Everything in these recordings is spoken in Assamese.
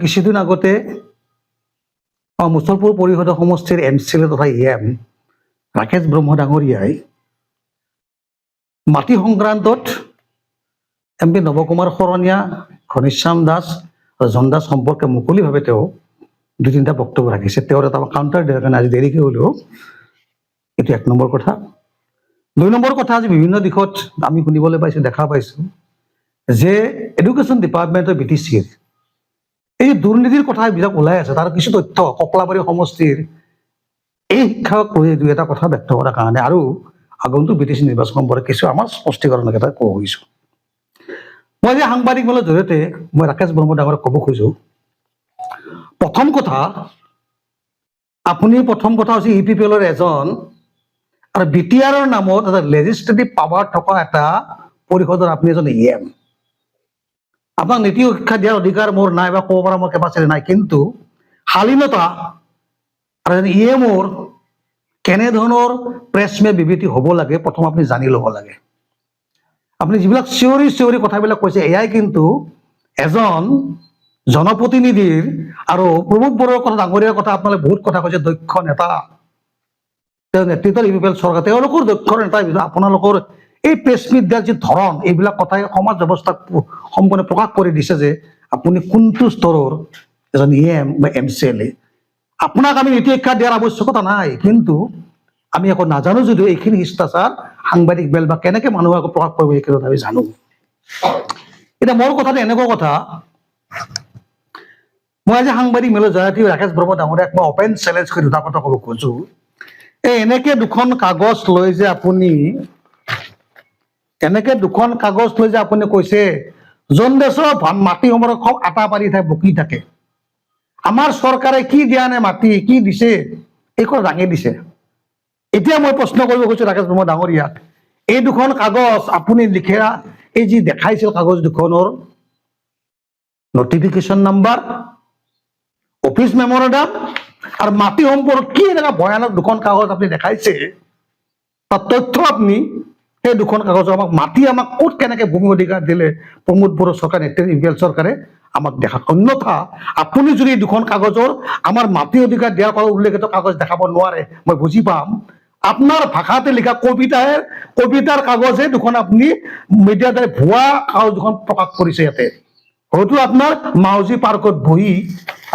কিছুদিন আগতে মুছলপুৰ পৰিষদ সমষ্টিৰ MCLA তথা EM ৰাকেশ ব্ৰহ্ম ডাঙৰীয়াই মাটি সংক্ৰান্তত MP নৱকুমাৰ শৰণীয়া, ঘনশ্যাম দাস আৰু জন দাস সম্পৰ্কে মুকলিভাৱে তেওঁ দুই তিনিটা বক্তব্য ৰাখিছে। তেওঁৰ এটা কাউণ্টাৰ দিয়াৰ কাৰণে আজি দেৰিকৈ হ'লেও এইটো 1 নম্বৰ কথা। 2 নম্বৰ কথা, আজি বিভিন্ন দিশত আমি শুনিবলৈ পাইছোঁ, দেখা পাইছোঁ যে এডুকেশ্যন ডিপাৰ্টমেণ্টৰ BTCৰ এই দুৰ্নীতিৰ কথা বিলাক ওলাই আছে। তাৰ কিছু তথ্য ককলাবাৰী সমষ্টিৰ এই শিক্ষাক লৈ দুই এটা কথা ব্যক্ত কৰাৰ কাৰণে আৰু আগন্তুক BTC নিৰ্বাচন সম্পৰ্কে কিছু আমাৰ স্পষ্টীকৰণ এটা ক'ব খুজিছোঁ। মই যে সাংবাদিক মেলৰ জৰিয়তে মই ৰাকেশ ব্ৰহ্ম ডাঙৰক ক'ব খোজো, প্ৰথম কথা হৈছে EPPLৰ এজন আৰু BTRৰ নামত এটা লেজিছলেটিভ পাৱাৰ থকা এটা পৰিষদৰ আপুনি এজন EM। আপোনাক নীতি শিক্ষা দিয়াৰ অধিকাৰ মোৰ নাই বা ক'ব পৰা মোৰ কেপাচিটি নাই, কিন্তু শালীনতা আৰু EMৰ কেনেধৰণৰ প্ৰেছমেট বিবৃতি হ'ব লাগে প্ৰথম আপুনি জানি ল'ব লাগে। আপুনি যিবিলাক চিঞৰি কথাবিলাক কৈছে, এয়াই কিন্তু এজন জনপ্ৰতিনিধিৰ আৰু প্ৰমোদ বড়োৰ কথা, ডাঙৰীয়াৰ কথা আপোনালোকে বহুত কথা কৈছে, দক্ষ নেতা, তেওঁ নেতৃত্বৰ EPPL চৰকাৰ, তেওঁলোকৰ দক্ষ নেতাৰ ভিতৰত আপোনালোকৰ এই প্ৰেছমিট দিয়াৰ যি ধৰণ, এইবিলাক কথাই সমাজ ব্যৱস্থাক সম্পূৰ্ণ প্ৰকাশ কৰি দিছে যে আপুনি কোনটো স্তৰৰ এজন EM বা MCLA। আপোনাক আমি নীতি শিক্ষা দিয়াৰ আৱশ্যকতা নাই, কিন্তু আমি একো নাজানো যদিও এইখিনি শিষ্টাচাৰ সাংবাদিক বেল বা কেনেকে মানুহক আকৌ প্ৰকাশ কৰিব এইখিনি আমি জানো। এতিয়া মোৰ কথাটো এনেকুৱা কথা, মই আজি সাংবাদিক মেলৰ জৰিয়তে ৰাকেশ ব্ৰহ্ম ডাঙৰীয়াক মই অপেন চেলেঞ্জ কৰি দুটা কথা ক'ব খোজো। এনেকে দুখন কাগজ লৈ যে আপুনি কৈছে জন দেশৰ মাটি সমৰক আটা পাৰি বকি থাকে, আমাৰ চৰকাৰে কি দিয়া নাই, মাটি কি দিছে, এই কথা দাঙি দিছে। এতিয়া মই প্ৰশ্ন কৰিব খুজিছো ৰাকেশ ব্ৰহ্ম ডাঙৰীয়াক, এই দুখন কাগজ আপুনি লিখা, এই যি দেখাইছিল কাগজ দুখনৰ নটিফিকেশ্যন নাম্বাৰ, অফিচ মেমৰেণ্ডাম আৰু মাটি সম্পৰ্ক কি এনেকুৱা ভয়ানক দুখন কাগজ আপুনি দেখাইছে, তাৰ তথ্য আপুনি সেই দুখন কাগজৰ আমাক ক'ত কেনেকে ভূমি অধিকাৰ দিলে প্ৰমোদ বড়ো চৰকাৰ, EPPL চৰকাৰে আমাক দেখা। অন্যথা আপুনি যদি দুখন কাগজৰ আমাৰ মাটি অধিকাৰ দিয়াৰ কথা উল্লেখিত কাগজ দেখাব নোৱাৰে, মই বুজি পাম আপোনাৰ ভাষাতে লিখা কবিতাৰ কাগজে দুখন আপুনি মিডিয়াৰ দ্বাৰা ভুৱা কাগজ দুখন প্ৰকাশ কৰিছে। ইয়াতে হয়তো আপোনাৰ মাউজী পাৰ্কত বহি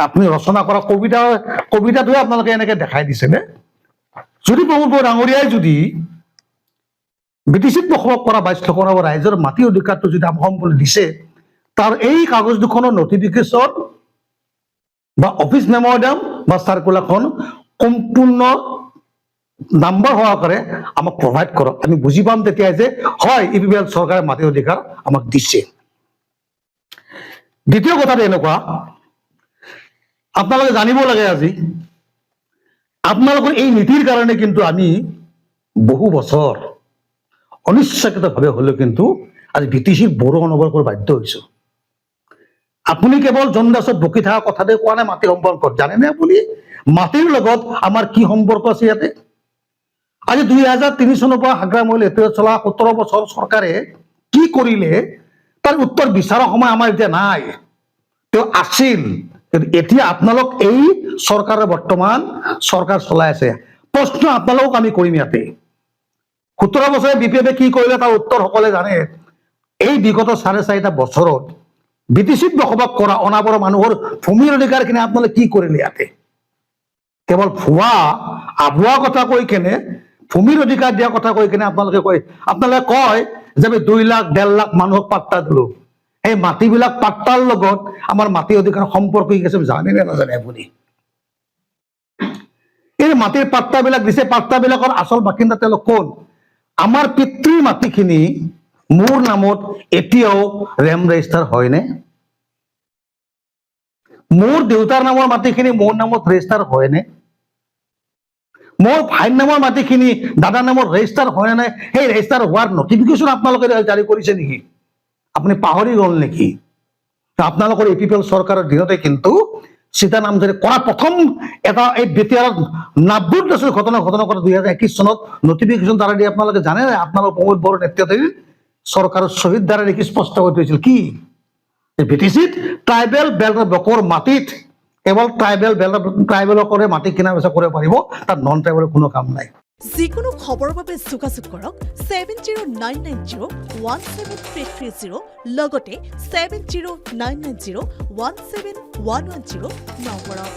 আপুনি ৰচনা কৰা কবিতাটোৱে আপোনালোকে এনেকে দেখাই দিছেনে? যদি প্ৰমোদ বড়ো ডাঙৰীয়াই যদি BTCত বসবাস কৰা 22 লাখ ৰাইজৰ মাটি অধিকাৰটো যদি সম্পূৰ্ণ দিছে, তাৰ এই কাগজ দুখনৰ নটিফিকেশ্যন বা অফিচ মেমৰেণ্ডাম বা চাৰ্কুলাৰখন সম্পূৰ্ণ নাম্বাৰ সহকাৰে আমাক প্ৰভাইড কৰক, আমি বুজি পাম তেতিয়া যে হয় EPPL চৰকাৰে মাটি অধিকাৰ আমাক দিছে। দ্বিতীয় কথাটো এনেকুৱা, আপোনালোকে জানিব লাগে আজি আপোনালোকৰ এই নীতিৰ কাৰণে কিন্তু আমি বহু বছৰ অনিচ্ছাকৃতভাৱে হ'লেও কিন্তু আজি BTCক বড়ো অনুভৱ কৰিব বাধ্য হৈছো। আপুনি কেৱল জন দাসত বকি থকা কথাতে কোৱা নাই মাটি সম্পৰ্কত, জানেনে আপুনি মাটিৰ লগত আমাৰ কি সম্পৰ্ক আছে ইয়াতে? আজি 2003 চনৰ পৰা হাগ্ৰা মহিলা এতিয়া চলা 17 বছৰ চৰকাৰে কি কৰিলে তাৰ উত্তৰ বিচৰাৰ সময় আমাৰ এতিয়া নাই। তেওঁ আছিল, এতিয়া আপোনালোক এই চৰকাৰে বৰ্তমান চৰকাৰ চলাই আছে, প্ৰশ্ন আপোনালোকক আমি কৰিম ইয়াতে। 17 বছৰে BPF কি কৰিলে তাৰ উত্তৰ সকলে জানে। এই বিগত 4.5 বছৰত BTCত বসবাস কৰা অনাবৰা মানুহৰ ভূমিৰ অধিকাৰখিনি আপোনালোকে কি কৰিলে? ইয়াতে কেৱল আভুৱা কথা কৈ কেনে, ভূমিৰ অধিকাৰ দিয়া কথা কৈ কেনে আপোনালোকে কয় যে আমি 2 লাখ 1.5 লাখ মানুহক পাট্টা দিলো। এই মাটিবিলাক পাট্টাৰ লগত আমাৰ মাটি অধিকাৰ সম্পৰ্ক কি আছে জানে নে নাজানে আপুনি? এই মাটিৰ পাট্টাবিলাক দিছে, পাট্টাবিলাকৰ আচল বাসিন্দা তেওঁলোক কোন? আমাৰ পিতৃৰ মাটিখিনি মোৰ নামত এতিয়াও ৰেম ৰেজিষ্টাৰ হয়নে? মোৰ দেউতাৰ নামৰ মাটিখিনি মোৰ নামত ৰেজিষ্টাৰ হয়নে? মোৰ ভাইৰ নামৰ মাটিখিনি দাদাৰ নামত ৰেজিষ্টাৰ হয় নাই? সেই ৰেজিষ্টাৰ হোৱাৰ নটিফিকেশ্যন আপোনালোকে জাৰি কৰিছে নেকি? আপুনি পাহৰি গ'ল নেকি? আপোনালোকৰ EPPL চৰকাৰৰ দিনতে কিন্তু সীতা নামজাৰি কৰা প্ৰথম এটা এই BTR 90 ঘটনা কৰা 2021 চনত নটিফিকেশ্যন দ্বাৰা দি আপোনালোকে জানে আপোনালোকৰ প্ৰমোদ বড়োৰ নেতৃত্বাধীন চৰকাৰৰ শ্বহীদ দ্বাৰা দেখি স্পষ্ট হৈ থৈছিল কি বিটিচিত ট্ৰাইবেল বেল্ট ব্লকৰ মাটিত কেৱল ট্ৰাইবেলকৰে মাটি কিনা বেচা কৰিব পাৰিব, তাত নন ট্ৰাইবেলৰ কোনো কাম নাই। যিকোনো খবৰৰ বাবে যোগাযোগ কৰক 7099017330 লগতে 7099017110 নম্বৰত।